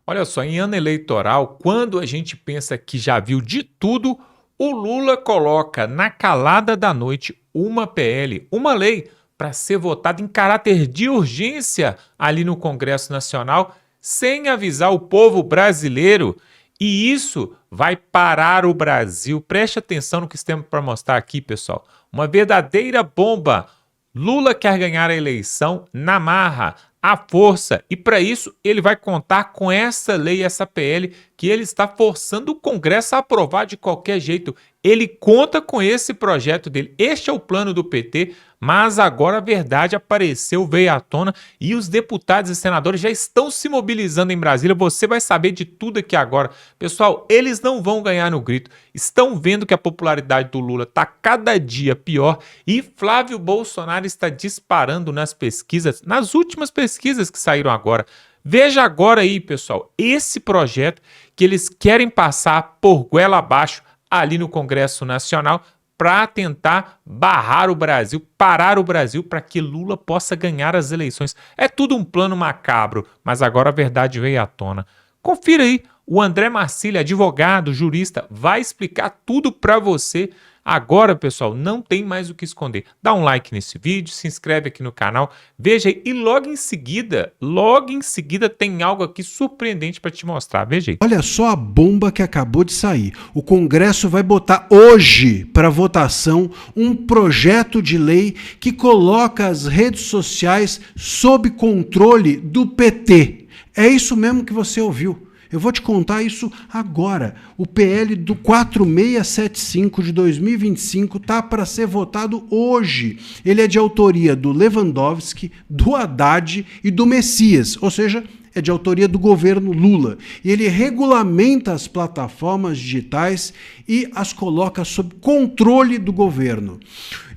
Olha só, em ano eleitoral, quando a gente pensa que já viu de tudo, o Lula coloca na calada da noite uma PL, uma lei, para ser votada em caráter de urgência ali no Congresso Nacional, sem avisar o povo brasileiro. E isso vai parar o Brasil. Preste atenção no que temos para mostrar aqui, pessoal. Uma verdadeira bomba. Lula quer ganhar a eleição na marra, à força, e para isso ele vai contar com essa lei, essa PL, que ele está forçando o Congresso a aprovar de qualquer jeito. Ele conta com esse projeto dele. Este é o plano do PT, mas agora a verdade apareceu, veio à tona e os deputados e senadores já estão se mobilizando em Brasília. Você vai saber de tudo aqui agora. Pessoal, eles não vão ganhar no grito. Estão vendo que a popularidade do Lula está cada dia pior e Flávio Bolsonaro está disparando nas pesquisas, nas últimas pesquisas que saíram agora. Veja agora aí, pessoal, esse projeto que eles querem passar por goela abaixo ali no Congresso Nacional para tentar barrar o Brasil, parar o Brasil para que Lula possa ganhar as eleições. É tudo um plano macabro, mas agora a verdade veio à tona. Confira aí, o André Marcílio, advogado, jurista, vai explicar tudo para você. Agora, pessoal, não tem mais o que esconder. Dá um like nesse vídeo, se inscreve aqui no canal, veja aí e logo em seguida tem algo aqui surpreendente para te mostrar. Veja aí. Olha só a bomba que acabou de sair. O Congresso vai botar hoje para votação um projeto de lei que coloca as redes sociais sob controle do PT. É isso mesmo que você ouviu. Eu vou te contar isso agora. O PL do 4675 de 2025 está para ser votado hoje. Ele é de autoria do Lewandowski, do Haddad e do Messias, ou seja, é de autoria do governo Lula. E ele regulamenta as plataformas digitais e as coloca sob controle do governo.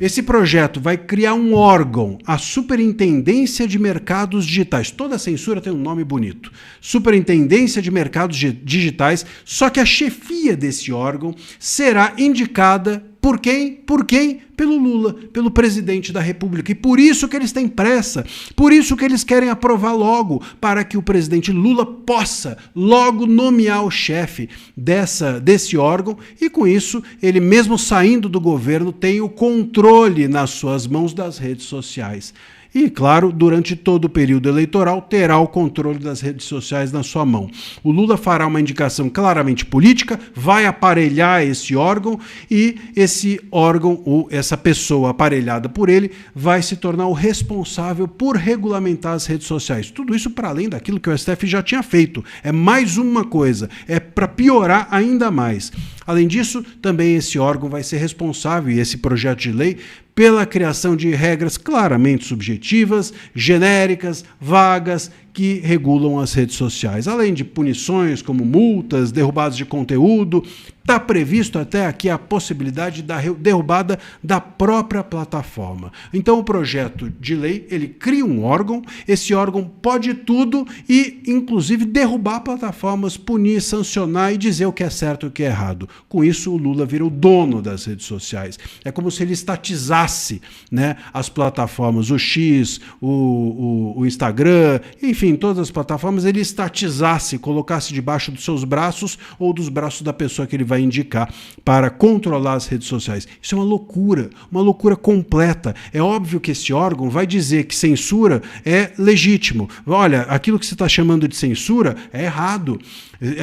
Esse projeto vai criar um órgão, a Superintendência de Mercados Digitais. Toda censura tem um nome bonito. Superintendência de Mercados Digitais, só que a chefia desse órgão será indicada por quem? Por quem? Pelo Lula, pelo presidente da República. E por isso que eles têm pressa, por isso que eles querem aprovar logo, para que o presidente Lula possa logo nomear o chefe desse órgão e com isso, ele mesmo saindo do governo tem o controle nas suas mãos das redes sociais. E, claro, durante todo o período eleitoral, terá o controle das redes sociais na sua mão. O Lula fará uma indicação claramente política, vai aparelhar esse órgão e esse órgão, ou essa pessoa aparelhada por ele, vai se tornar o responsável por regulamentar as redes sociais. Tudo isso para além daquilo que o STF já tinha feito. É mais uma coisa, é para piorar ainda mais. Além disso, também esse órgão vai ser responsável, e esse projeto de lei, pela criação de regras claramente subjetivas, genéricas, vagas, que regulam as redes sociais. Além de punições como multas, derrubadas de conteúdo, está previsto até aqui a possibilidade da derrubada da própria plataforma. Então o projeto de lei, ele cria um órgão, esse órgão pode tudo e inclusive derrubar plataformas, punir, sancionar e dizer o que é certo e o que é errado. Com isso o Lula vira o dono das redes sociais. É como se ele estatizasse, né, as plataformas, o X, o Instagram, enfim, todas as plataformas, ele estatizasse, colocasse debaixo dos seus braços ou dos braços da pessoa que ele vai indicar para controlar as redes sociais. Isso é uma loucura completa. É óbvio que esse órgão vai dizer que censura é legítimo. Olha, aquilo que você está chamando de censura é errado.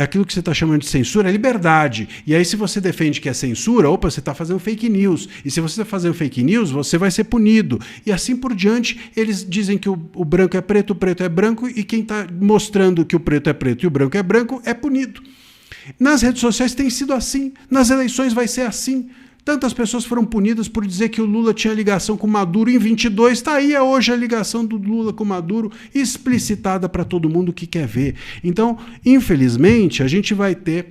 Aquilo que você está chamando de censura é liberdade. E aí, se você defende que é censura, opa, você está fazendo fake news. E se você está fazendo fake news, você vai ser punido. E assim por diante, eles dizem que o branco é preto, o preto é branco, e quem está mostrando que o preto é preto e o branco é branco é punido. Nas redes sociais tem sido assim, nas eleições vai ser assim. Tantas pessoas foram punidas por dizer que o Lula tinha ligação com Maduro em 22, está aí hoje a ligação do Lula com Maduro explicitada para todo mundo que quer ver. Então, infelizmente, a gente vai ter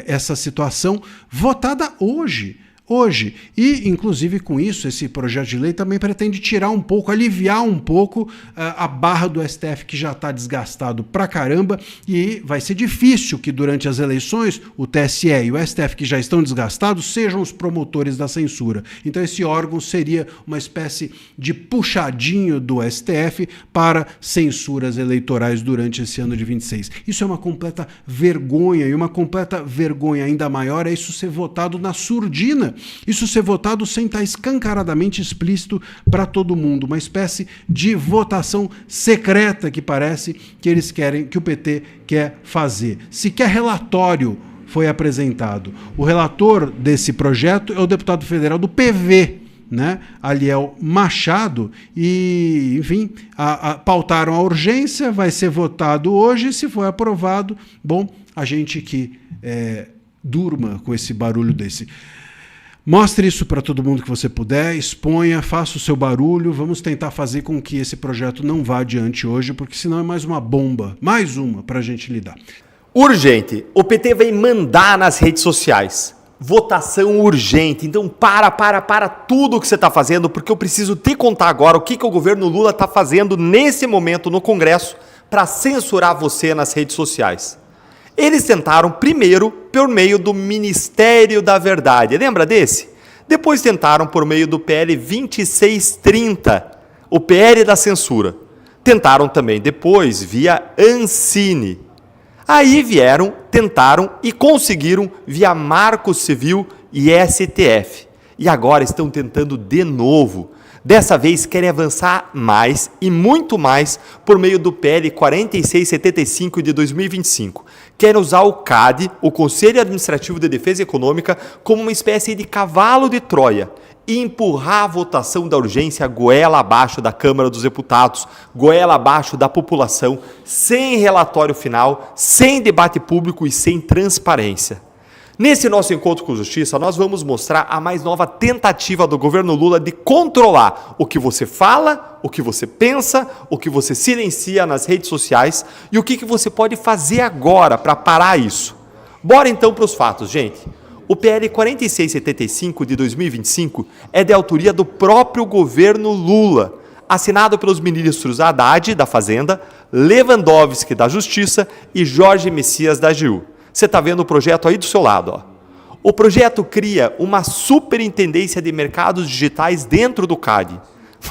essa situação votada hoje. hoje. E, inclusive, com isso, esse projeto de lei também pretende tirar um pouco, aliviar um pouco a barra do STF, que já está desgastado pra caramba, e vai ser difícil que durante as eleições o TSE e o STF, que já estão desgastados, sejam os promotores da censura. Então esse órgão seria uma espécie de puxadinho do STF para censuras eleitorais durante esse ano de 26. Isso é uma completa vergonha, e uma completa vergonha ainda maior é isso ser votado na surdina, isso ser votado sem estar escancaradamente explícito para todo mundo, uma espécie de votação secreta que parece que eles querem, que o PT quer fazer. Sequer relatório foi apresentado. O relator desse projeto é o deputado federal do PV, né, Aliel Machado, e, enfim, pautaram a urgência, vai ser votado hoje, se for aprovado, bom, a gente que durma com esse barulho desse. Mostre isso para todo mundo que você puder, exponha, faça o seu barulho, vamos tentar fazer com que esse projeto não vá adiante hoje, porque senão é mais uma bomba, mais uma para a gente lidar. Urgente, o PT vai mandar nas redes sociais, votação urgente, então para tudo o que você está fazendo, porque eu preciso te contar agora o que o governo Lula está fazendo nesse momento no Congresso para censurar você nas redes sociais. Eles tentaram primeiro por meio do Ministério da Verdade, lembra desse? Depois tentaram por meio do PL 2630, o PL da censura. Tentaram também depois via Ancine. Aí vieram, tentaram e conseguiram via Marco Civil e STF. E agora estão tentando de novo. Dessa vez querem avançar mais e muito mais por meio do PL 4675 de 2025. Querem usar o CAD, o Conselho Administrativo de Defesa Econômica, como uma espécie de cavalo de Troia e empurrar a votação da urgência goela abaixo da Câmara dos Deputados, goela abaixo da população, sem relatório final, sem debate público e sem transparência. Nesse nosso encontro com Justiça, nós vamos mostrar a mais nova tentativa do governo Lula de controlar o que você fala, o que você pensa, o que você silencia nas redes sociais e o que você pode fazer agora para parar isso. Bora então para os fatos, gente. O PL 4675 de 2025 é de autoria do próprio governo Lula, assinado pelos ministros Haddad, da Fazenda, Lewandowski, da Justiça e Jorge Messias, da AGU. Você está vendo o projeto aí do seu lado, ó. O projeto cria uma superintendência de mercados digitais dentro do CAD.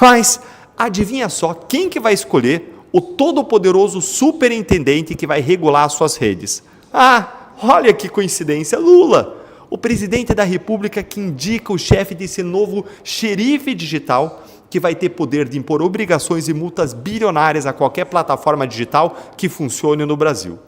Mas adivinha só quem que vai escolher o todo-poderoso superintendente que vai regular as suas redes? Ah, olha que coincidência, Lula! O presidente da República que indica o chefe desse novo xerife digital que vai ter poder de impor obrigações e multas bilionárias a qualquer plataforma digital que funcione no Brasil.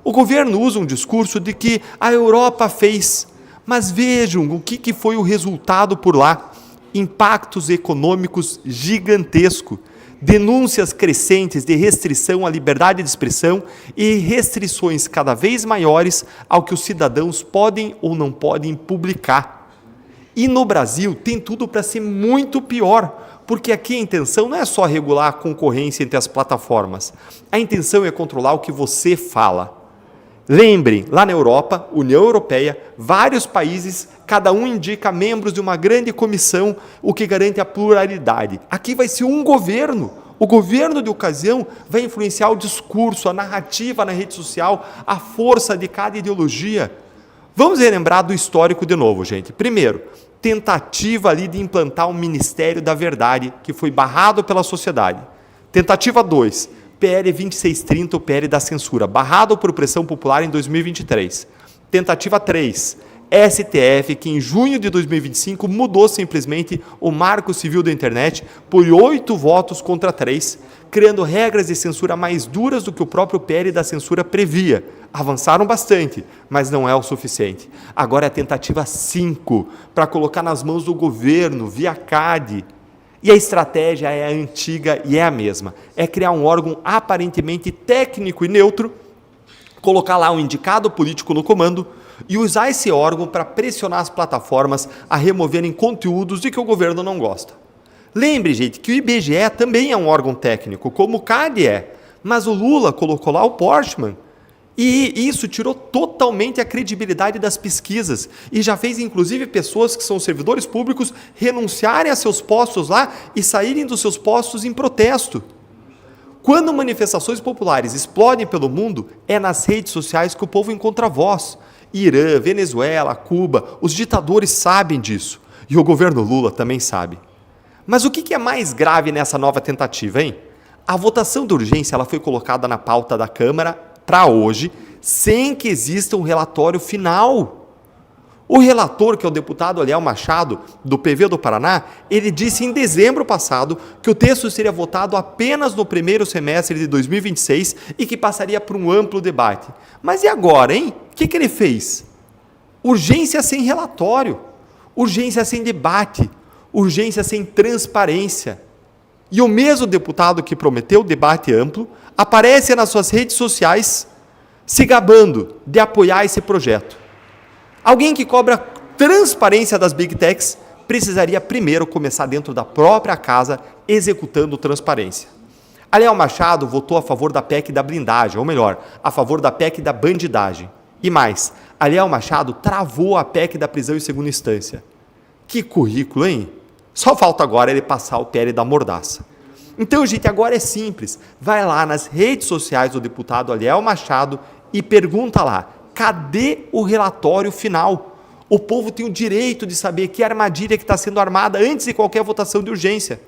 O governo usa um discurso de que a Europa fez, mas vejam o que foi o resultado por lá. Impactos econômicos gigantescos, denúncias crescentes de restrição à liberdade de expressão e restrições cada vez maiores ao que os cidadãos podem ou não podem publicar. E no Brasil tem tudo para ser muito pior, porque aqui a intenção não é só regular a concorrência entre as plataformas, a intenção é controlar o que você fala. Lembrem, lá na Europa, União Europeia, vários países, cada um indica membros de uma grande comissão, o que garante a pluralidade. Aqui vai ser um governo. O governo de ocasião vai influenciar o discurso, a narrativa na rede social, a força de cada ideologia. Vamos relembrar do histórico de novo, gente. Primeiro, tentativa ali de implantar um Ministério da Verdade, que foi barrado pela sociedade. Tentativa 2. PL 2630, o PL da censura, barrado por pressão popular em 2023. Tentativa 3, STF, que em junho de 2025 mudou simplesmente o Marco Civil da Internet por 8 votos contra 3, criando regras de censura mais duras do que o próprio PL da censura previa. Avançaram bastante, mas não é o suficiente. Agora é a tentativa 5, para colocar nas mãos do governo, via CAD. E a estratégia é a antiga e é a mesma. É criar um órgão aparentemente técnico e neutro, colocar lá um indicado político no comando e usar esse órgão para pressionar as plataformas a removerem conteúdos de que o governo não gosta. Lembre, gente, que o IBGE também é um órgão técnico, como o CAD é, mas o Lula colocou lá o Portman. E isso tirou totalmente a credibilidade das pesquisas e já fez, inclusive, pessoas que são servidores públicos renunciarem a seus postos lá e saírem dos seus postos em protesto. Quando manifestações populares explodem pelo mundo, é nas redes sociais que o povo encontra voz. Irã, Venezuela, Cuba, os ditadores sabem disso. E o governo Lula também sabe. Mas o que é mais grave nessa nova tentativa, hein? A votação de urgência ela foi colocada na pauta da Câmara para hoje, sem que exista um relatório final. O relator, que é o deputado Aliel Machado, do PV do Paraná, ele disse em dezembro passado que o texto seria votado apenas no primeiro semestre de 2026 e que passaria por um amplo debate. Mas e agora, hein? O que ele fez? Urgência sem relatório, urgência sem debate, urgência sem transparência. E o mesmo deputado que prometeu debate amplo aparece nas suas redes sociais se gabando de apoiar esse projeto. Alguém que cobra transparência das Big Techs precisaria primeiro começar dentro da própria casa executando transparência. Aliel Machado votou a favor da PEC da blindagem, ou melhor, a favor da PEC da bandidagem. E mais, Aliel Machado travou a PEC da prisão em segunda instância. Que currículo, hein? Só falta agora ele passar o PL da mordaça. Então, gente, agora é simples. Vai lá nas redes sociais do deputado Aliel Machado e pergunta lá, cadê o relatório final? O povo tem o direito de saber que armadilha que está sendo armada antes de qualquer votação de urgência.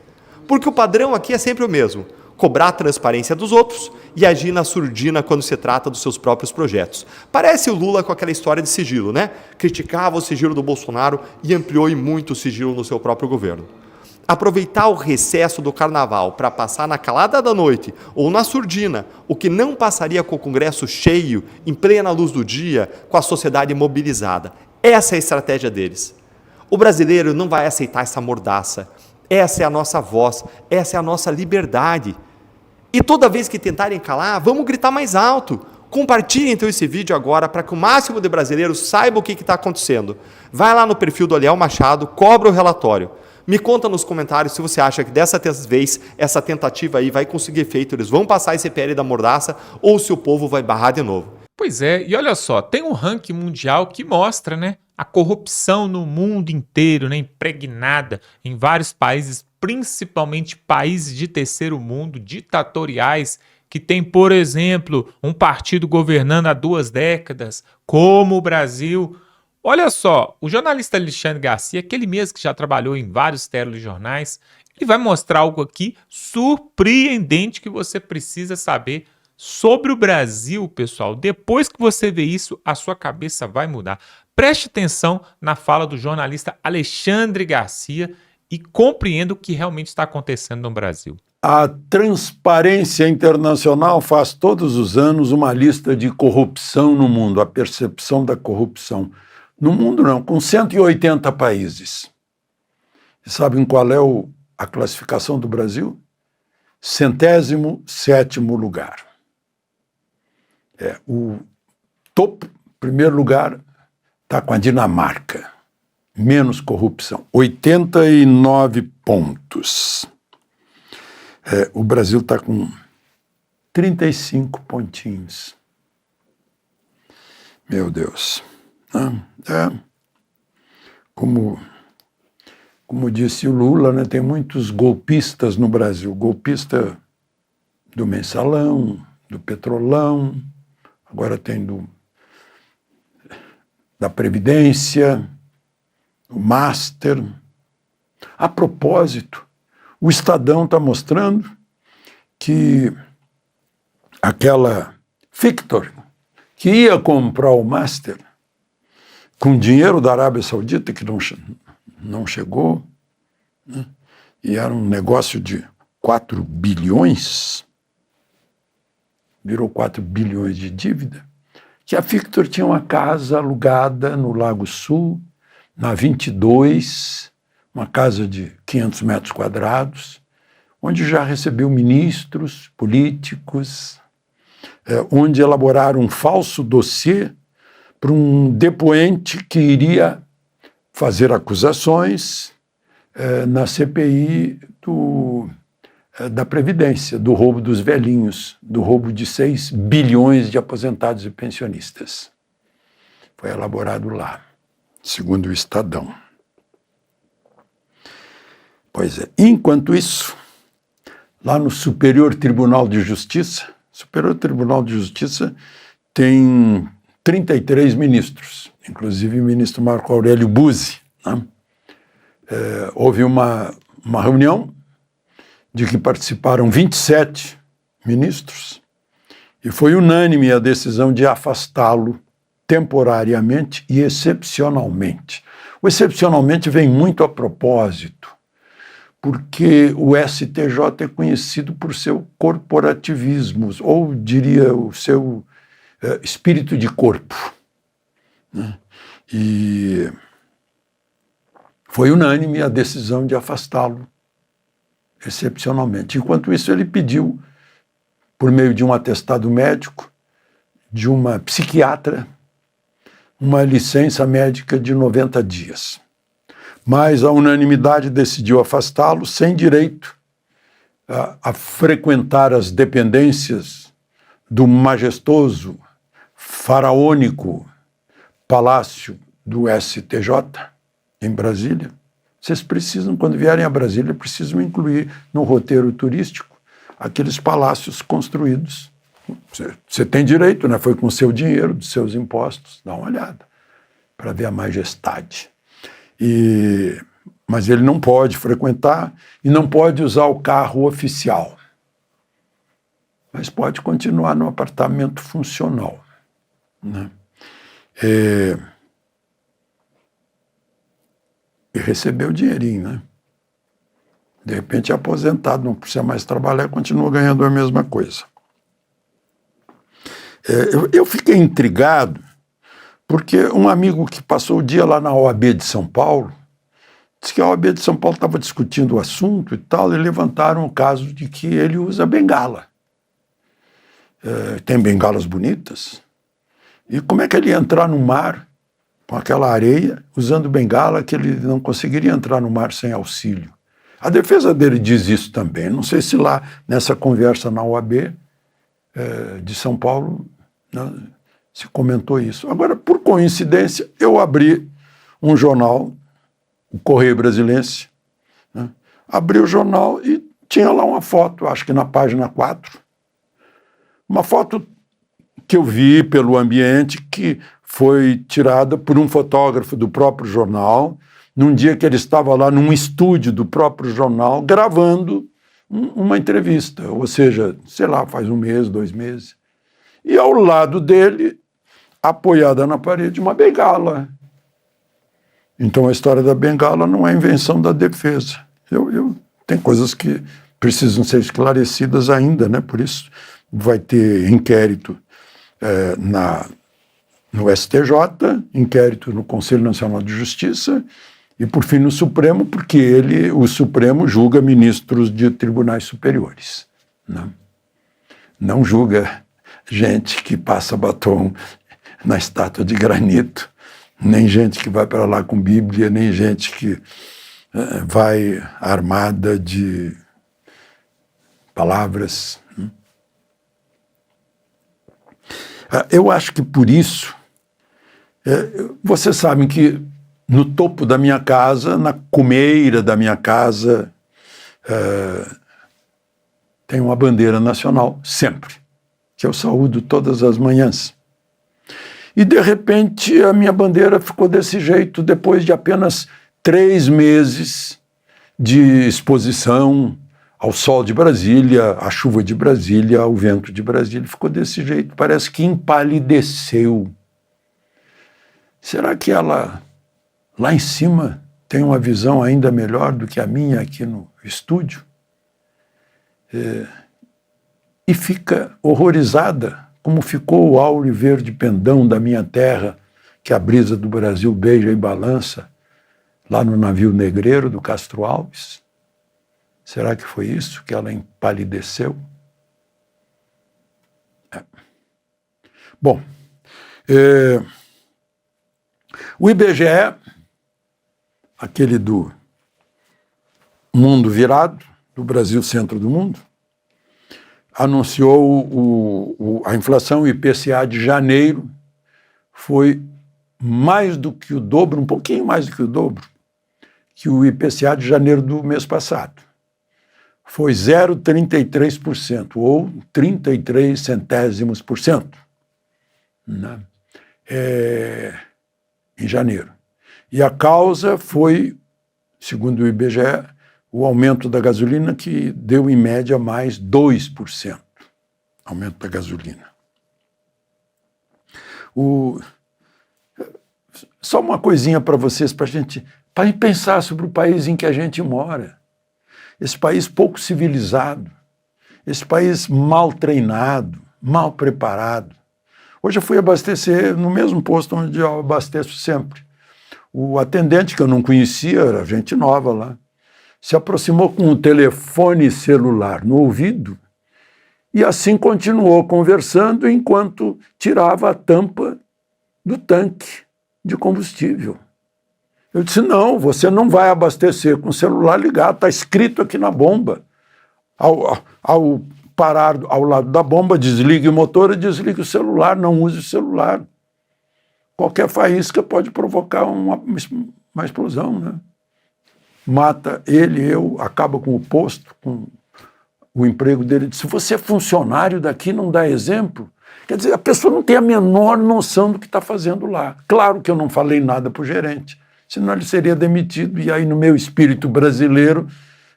Porque o padrão aqui é sempre o mesmo. Cobrar a transparência dos outros e agir na surdina quando se trata dos seus próprios projetos. Parece o Lula com aquela história de sigilo, né? Criticava o sigilo do Bolsonaro e ampliou e muito o sigilo no seu próprio governo. Aproveitar o recesso do carnaval para passar na calada da noite ou na surdina, o que não passaria com o Congresso cheio, em plena luz do dia, com a sociedade mobilizada. Essa é a estratégia deles. O brasileiro não vai aceitar essa mordaça. Essa é a nossa voz, essa é a nossa liberdade. E toda vez que tentarem calar, vamos gritar mais alto. Compartilhe então esse vídeo agora para que o máximo de brasileiros saiba o que está acontecendo. Vai lá no perfil do Aliel Machado, cobra o relatório. Me conta nos comentários se você acha que dessa vez essa tentativa aí vai conseguir efeito, eles vão passar esse PL da mordaça ou se o povo vai barrar de novo. Pois é, e olha só, tem um ranking mundial que mostra, né, a corrupção no mundo inteiro, né, impregnada em vários países, principalmente países de terceiro mundo, ditatoriais, que tem, por exemplo, um partido governando há 2 décadas, como o Brasil. Olha só, o jornalista Alexandre Garcia, aquele mesmo que já trabalhou em vários telejornais, ele vai mostrar algo aqui surpreendente que você precisa saber sobre o Brasil, pessoal. Depois que você vê isso, a sua cabeça vai mudar. Preste atenção na fala do jornalista Alexandre Garcia e compreenda o que realmente está acontecendo no Brasil. A Transparência Internacional faz todos os anos uma lista de corrupção no mundo, a percepção da corrupção. No mundo não, com 180 países. E sabem qual é a classificação do Brasil? 107º lugar. O topo, primeiro lugar, está com a Dinamarca. Menos corrupção, 89 pontos. O Brasil está com 35 pontinhos. Meu Deus. Como disse o Lula, né, tem muitos golpistas no Brasil. Golpista do Mensalão, do Petrolão, agora tem da Previdência, o Master. A propósito, o Estadão está mostrando que aquela Victor, que ia comprar o Master, com dinheiro da Arábia Saudita, que não chegou, né? E era um negócio de 4 bilhões, virou 4 bilhões de dívida, que a Victor tinha uma casa alugada no Lago Sul, na 22, uma casa de 500 metros quadrados, onde já recebeu ministros, políticos, onde elaboraram um falso dossiê para um depoente que iria fazer acusações na CPI da Previdência, do roubo dos velhinhos, do roubo de 6 bilhões de aposentados e pensionistas. Foi elaborado lá, segundo o Estadão. Pois é, enquanto isso, lá no Superior Tribunal de Justiça, Superior Tribunal de Justiça tem 33 ministros, inclusive o ministro Marco Aurélio Buzzi, né? Houve uma reunião de que participaram 27 ministros e foi unânime a decisão de afastá-lo temporariamente e excepcionalmente. O excepcionalmente vem muito a propósito, porque o STJ é conhecido por seu corporativismo, ou diria o seu espírito de corpo, né? E foi unânime a decisão de afastá-lo excepcionalmente. Enquanto isso, ele pediu, por meio de um atestado médico, de uma psiquiatra, uma licença médica de 90 dias. Mas a unanimidade decidiu afastá-lo sem direito a frequentar as dependências do majestoso, faraônico Palácio do STJ, em Brasília. Vocês precisam, quando vierem a Brasília, precisam incluir no roteiro turístico aqueles palácios construídos. Você tem direito, né? Foi com o seu dinheiro, dos seus impostos. Dá uma olhada para ver a majestade. Mas ele não pode frequentar e não pode usar o carro oficial. Mas pode continuar no apartamento funcional, né? E recebeu o dinheirinho, né? De repente é aposentado, não precisa mais trabalhar, continua ganhando a mesma coisa. Eu fiquei intrigado porque um amigo que passou o dia lá na OAB de São Paulo disse que a OAB de São Paulo estava discutindo o assunto e tal, e levantaram o caso de que ele usa bengala. Tem bengalas bonitas. E como é que ele ia entrar no mar com aquela areia, usando bengala, que ele não conseguiria entrar no mar sem auxílio? A defesa dele diz isso também. Não sei se lá, nessa conversa na OAB de São Paulo, né, se comentou isso. Agora, por coincidência, eu abri um jornal, o Correio Brasilense, né, abri o jornal e tinha lá uma foto, acho que na página 4, uma foto que eu vi pelo ambiente, que foi tirada por um fotógrafo do próprio jornal, num dia que ele estava lá num estúdio do próprio jornal, gravando uma entrevista, ou seja, sei lá, faz 1 mês, 2 meses. E ao lado dele, apoiada na parede, uma bengala. Então a história da bengala não é invenção da defesa. Tem coisas que precisam ser esclarecidas ainda, né? Por isso vai ter inquérito no STJ, inquérito no Conselho Nacional de Justiça e, por fim, no Supremo, porque o Supremo julga ministros de tribunais superiores, né? Não julga gente que passa batom na estátua de granito, nem gente que vai para lá com Bíblia, nem gente que vai armada de palavras. Eu acho que por isso, vocês sabem que no topo da minha casa, na cumeira da minha casa, tem uma bandeira nacional, sempre, que eu saúdo todas as manhãs. E, de repente, a minha bandeira ficou desse jeito depois de apenas 3 meses de exposição ao sol de Brasília, à chuva de Brasília, ao vento de Brasília. Ficou desse jeito, parece que empalideceu. Será que ela, lá em cima, tem uma visão ainda melhor do que a minha aqui no estúdio? E fica horrorizada, como ficou o áureo verde pendão da minha terra, que a brisa do Brasil beija e balança, lá no navio negreiro do Castro Alves. Será que foi isso que ela empalideceu? Bom, o IBGE, aquele do mundo virado, do Brasil, centro do mundo, anunciou a inflação IPCA de janeiro foi mais do que o dobro, um pouquinho mais do que o dobro, que o IPCA de janeiro do mês passado. Foi 0,33%, ou 33 centésimos por cento, né? Em janeiro. E a causa foi, segundo o IBGE, o aumento da gasolina, que deu em média mais 2%. Aumento da gasolina. Só uma coisinha para vocês, para a gente pensar sobre o país em que a gente mora. Esse país pouco civilizado, esse país mal treinado, mal preparado. Hoje eu fui abastecer no mesmo posto onde eu abasteço sempre. O atendente, que eu não conhecia, era gente nova lá, se aproximou com um telefone celular no ouvido e assim continuou conversando enquanto tirava a tampa do tanque de combustível. Eu disse, não, você não vai abastecer com o celular ligado, está escrito aqui na bomba. Ao parar ao lado da bomba, desligue o motor e desligue o celular, não use o celular. Qualquer faísca pode provocar uma explosão, né? Mata ele, eu, acaba com o posto, com o emprego dele. Se você é funcionário daqui, não dá exemplo. Quer dizer, a pessoa não tem a menor noção do que está fazendo lá. Claro que eu não falei nada para o gerente, senão ele seria demitido, e aí no meu espírito brasileiro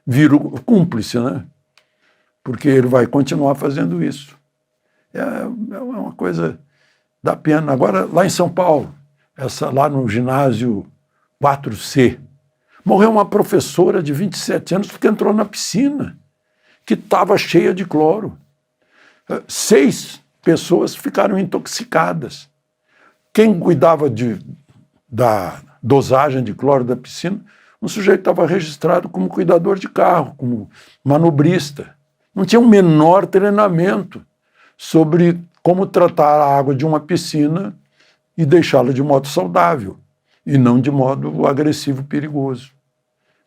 viro cúmplice, né? Porque ele vai continuar fazendo isso. É uma coisa da pena. Agora, lá em São Paulo, lá no ginásio 4C, morreu uma professora de 27 anos porque entrou na piscina, que estava cheia de cloro. 6 pessoas ficaram intoxicadas. Quem cuidava da dosagem de cloro da piscina, um sujeito estava registrado como cuidador de carro, como manobrista. Não tinha o menor treinamento sobre como tratar a água de uma piscina e deixá-la de modo saudável, e não de modo agressivo e perigoso.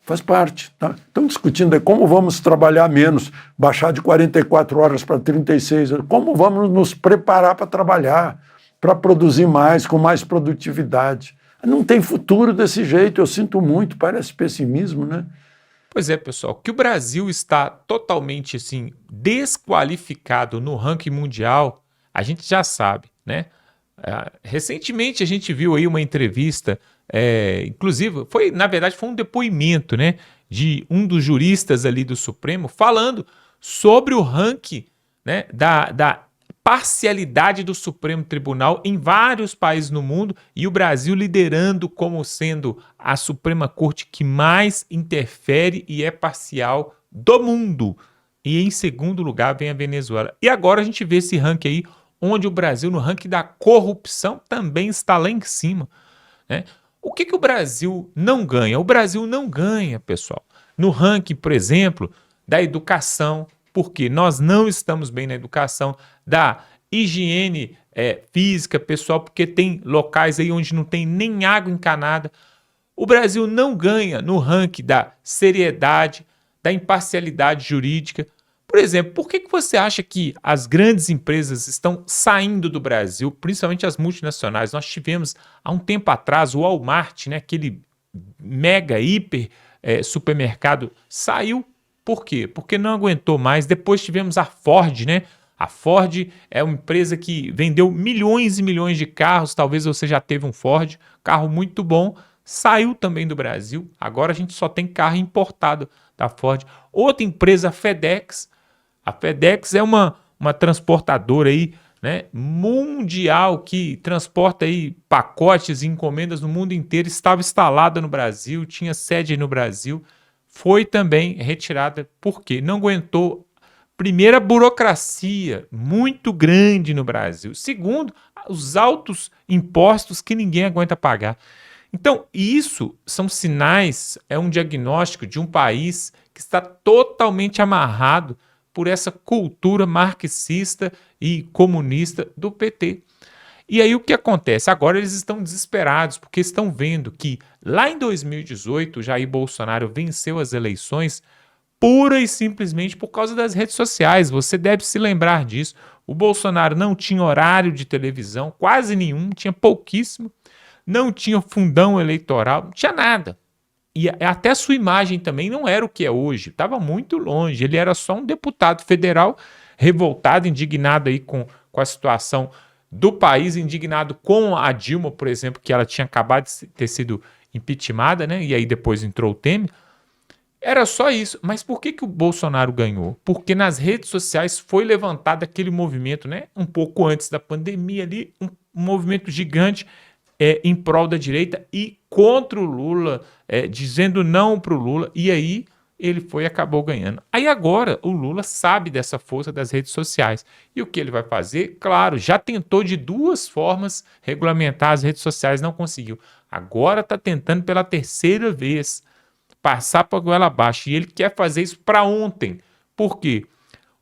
Faz parte. Tá? Estão discutindo como vamos trabalhar menos, baixar de 44 horas para 36 horas, como vamos nos preparar para trabalhar, para produzir mais, com mais produtividade. Não tem futuro desse jeito, eu sinto muito, parece pessimismo, né? Pois é, pessoal, que o Brasil está totalmente assim desqualificado no ranking mundial, a gente já sabe, né? Recentemente a gente viu aí uma entrevista, inclusive, na verdade foi um depoimento, né, de um dos juristas ali do Supremo falando sobre o ranking, né, da parcialidade do Supremo Tribunal em vários países no mundo, e o Brasil liderando como sendo a Suprema Corte que mais interfere e é parcial do mundo. E em segundo lugar vem a Venezuela. E agora a gente vê esse ranking aí, onde o Brasil, no ranking da corrupção, também está lá em cima, né? O que o Brasil não ganha? O Brasil não ganha, pessoal, no ranking, por exemplo, da educação, porque nós não estamos bem na educação, da higiene física, pessoal, porque tem locais aí onde não tem nem água encanada. O Brasil não ganha no ranking da seriedade, da imparcialidade jurídica. Por exemplo, por que você acha que as grandes empresas estão saindo do Brasil, principalmente as multinacionais? Nós tivemos, há um tempo atrás, o Walmart, né, aquele mega, hiper supermercado, saiu. Por quê? Porque não aguentou mais. Depois tivemos a Ford, né? A Ford é uma empresa que vendeu milhões e milhões de carros. Talvez você já teve um Ford, carro muito bom. Saiu também do Brasil. Agora a gente só tem carro importado da Ford. Outra empresa, a FedEx. A FedEx é uma transportadora aí, né, mundial, que transporta aí pacotes e encomendas no mundo inteiro. Estava instalada no Brasil, tinha sede no Brasil. Foi também retirada porque não aguentou, primeiro, a burocracia muito grande no Brasil. Segundo, os altos impostos que ninguém aguenta pagar. Então, isso são sinais, é um diagnóstico de um país que está totalmente amarrado por essa cultura marxista e comunista do PT. E aí o que acontece? Agora eles estão desesperados, porque estão vendo que lá em 2018 Jair Bolsonaro venceu as eleições pura e simplesmente por causa das redes sociais. Você deve se lembrar disso. O Bolsonaro não tinha horário de televisão, quase nenhum, tinha pouquíssimo, não tinha fundão eleitoral, não tinha nada. E até a sua imagem também não era o que é hoje, estava muito longe. Ele era só um deputado federal revoltado, indignado aí com a situação do país, indignado com a Dilma, por exemplo, que ela tinha acabado de ter sido impeachmentada, né? E aí depois entrou o Temer. Era só isso. Mas por que o Bolsonaro ganhou? Porque nas redes sociais foi levantado aquele movimento, né? Um pouco antes da pandemia ali, um movimento gigante em prol da direita e contra o Lula, dizendo não para o Lula. E aí ele foi e acabou ganhando. Aí agora o Lula sabe dessa força das redes sociais. E o que ele vai fazer? Claro, já tentou de 2 formas regulamentar as redes sociais, não conseguiu. Agora está tentando pela 3ª vez passar para a goela abaixo. E ele quer fazer isso para ontem. Por quê?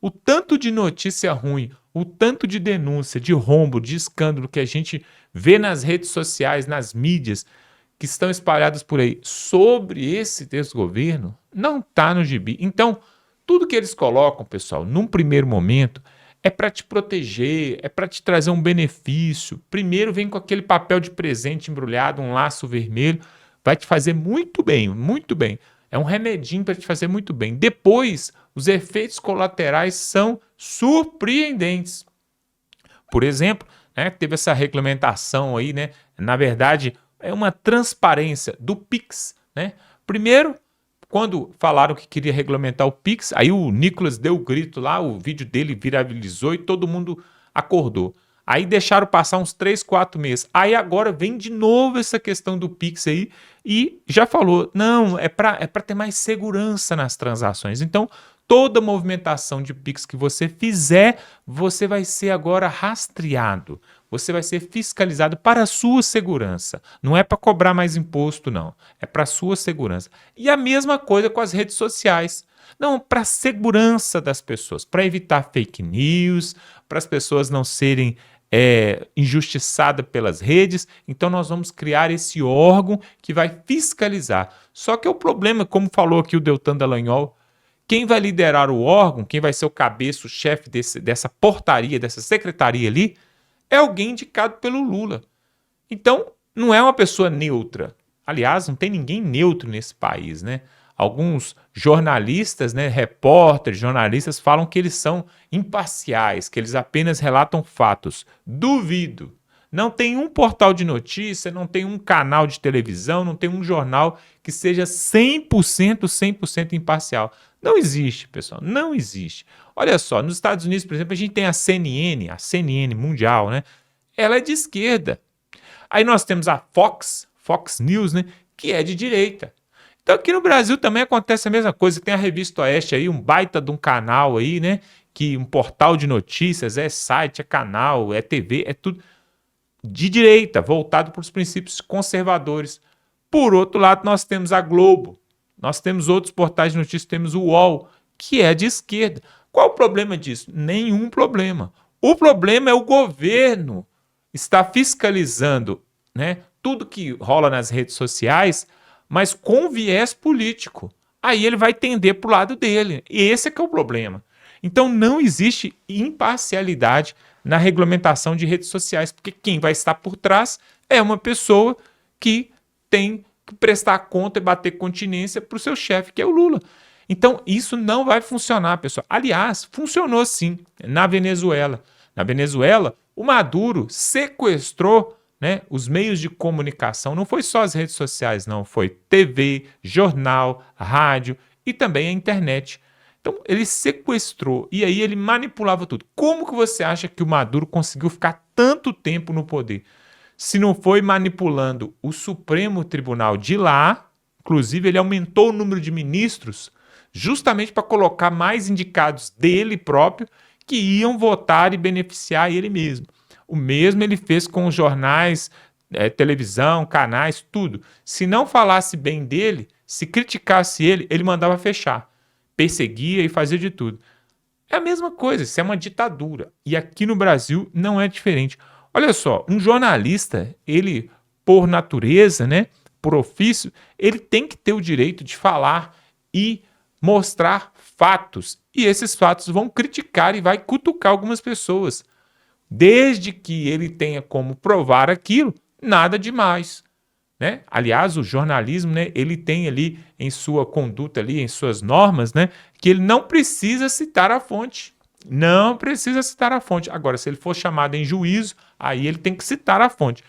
O tanto de notícia ruim, o tanto de denúncia, de rombo, de escândalo que a gente vê nas redes sociais, nas mídias, que estão espalhadas por aí sobre esse desgoverno, não está no gibi. Então, tudo que eles colocam, pessoal, num primeiro momento, é para te proteger, é para te trazer um benefício. Primeiro vem com aquele papel de presente embrulhado, um laço vermelho, vai te fazer muito bem, muito bem. É um remedinho para te fazer muito bem. Depois, os efeitos colaterais são surpreendentes. Por exemplo, né, teve essa regulamentação aí, né? Na verdade, é uma transparência do Pix, né? Primeiro, quando falaram que queria regulamentar o Pix, aí o Nicolas deu o grito lá, o vídeo dele viralizou e todo mundo acordou. Aí deixaram passar uns 3, 4 meses. Aí agora vem de novo essa questão do Pix aí e já falou, não, é para ter mais segurança nas transações. Então, toda movimentação de Pix que você fizer, você vai ser agora rastreado. Você vai ser fiscalizado para a sua segurança. Não é para cobrar mais imposto, não. É para a sua segurança. E a mesma coisa com as redes sociais. Não, para a segurança das pessoas, para evitar fake news, para as pessoas não serem injustiçadas pelas redes. Então nós vamos criar esse órgão que vai fiscalizar. Só que o problema, como falou aqui o Deltan Dallagnol, quem vai liderar o órgão, quem vai ser o cabeça, o chefe dessa portaria, dessa secretaria ali, é alguém indicado pelo Lula. Então, não é uma pessoa neutra. Aliás, não tem ninguém neutro nesse país, né? Alguns jornalistas, né, repórteres, jornalistas falam que eles são imparciais, que eles apenas relatam fatos. Duvido. Não tem um portal de notícia, não tem um canal de televisão, não tem um jornal que seja 100% imparcial. Não existe, pessoal, não existe. Olha só, nos Estados Unidos, por exemplo, a gente tem a CNN mundial, né? Ela é de esquerda. Aí nós temos a Fox News, né, que é de direita. Então aqui no Brasil também acontece a mesma coisa. Tem a Revista Oeste aí, um baita de um canal aí, né? Que um portal de notícias, é site, é canal, é TV, é tudo de direita, voltado para os princípios conservadores. Por outro lado, nós temos a Globo, nós temos outros portais de notícias, temos o UOL, que é de esquerda. Qual o problema disso? Nenhum problema. O problema é o governo estar fiscalizando, né, tudo que rola nas redes sociais, mas com viés político. Aí ele vai tender para o lado dele. E esse é que é o problema. Então não existe imparcialidade na regulamentação de redes sociais, porque quem vai estar por trás é uma pessoa que tem que prestar conta e bater continência para o seu chefe, que é o Lula. Então isso não vai funcionar, pessoal. Aliás, funcionou sim na Venezuela. Na Venezuela, o Maduro sequestrou, né, os meios de comunicação. Não foi só as redes sociais, não. Foi TV, jornal, rádio e também a internet. Então, ele sequestrou e aí ele manipulava tudo. Como que você acha que o Maduro conseguiu ficar tanto tempo no poder? Se não foi manipulando o Supremo Tribunal de lá, inclusive ele aumentou o número de ministros justamente para colocar mais indicados dele próprio que iam votar e beneficiar ele mesmo. O mesmo ele fez com os jornais, televisão, canais, tudo. Se não falasse bem dele, se criticasse ele, ele mandava fechar. Perseguia e fazia de tudo. É a mesma coisa, isso é uma ditadura. E aqui no Brasil não é diferente. Olha só, um jornalista, ele, por natureza, né, por ofício, ele tem que ter o direito de falar e mostrar fatos. E esses fatos vão criticar e vai cutucar algumas pessoas. Desde que ele tenha como provar aquilo, nada demais. Né? Aliás, o jornalismo, né, ele tem ali em sua conduta, ali, em suas normas, né, que ele não precisa citar a fonte. Não precisa citar a fonte. Agora, se ele for chamado em juízo, aí ele tem que citar a fonte.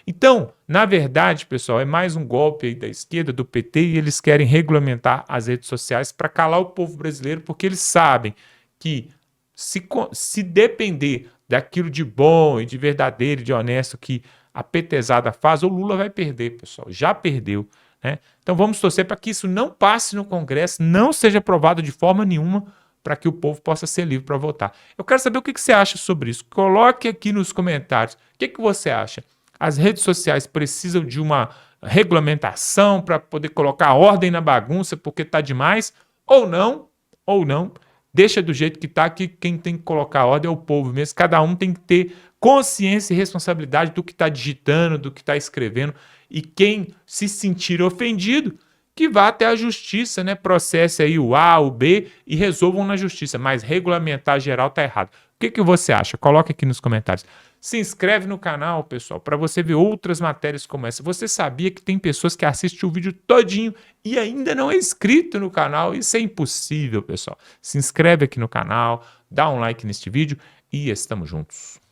Então, na verdade, pessoal, é mais um golpe aí da esquerda, do PT, e eles querem regulamentar as redes sociais para calar o povo brasileiro, porque eles sabem que se depender daquilo de bom e de verdadeiro e de honesto que a petezada faz, o Lula vai perder, pessoal. Já perdeu. Né? Então vamos torcer para que isso não passe no Congresso, não seja aprovado de forma nenhuma, para que o povo possa ser livre para votar. Eu quero saber o que você acha sobre isso. Coloque aqui nos comentários. O que você acha? As redes sociais precisam de uma regulamentação para poder colocar ordem na bagunça porque está demais? Ou não? Ou não? Deixa do jeito que está, que quem tem que colocar ordem é o povo mesmo. Cada um tem que ter consciência e responsabilidade do que está digitando, do que está escrevendo. E quem se sentir ofendido, que vá até a justiça, né? Processe aí o A, o B e resolvam na justiça. Mas regulamentar geral está errado. O que você acha? Coloque aqui nos comentários. Se inscreve no canal, pessoal, para você ver outras matérias como essa. Você sabia que tem pessoas que assistem o vídeo todinho e ainda não é inscrito no canal? Isso é impossível, pessoal. Se inscreve aqui no canal, dá um like neste vídeo e estamos juntos.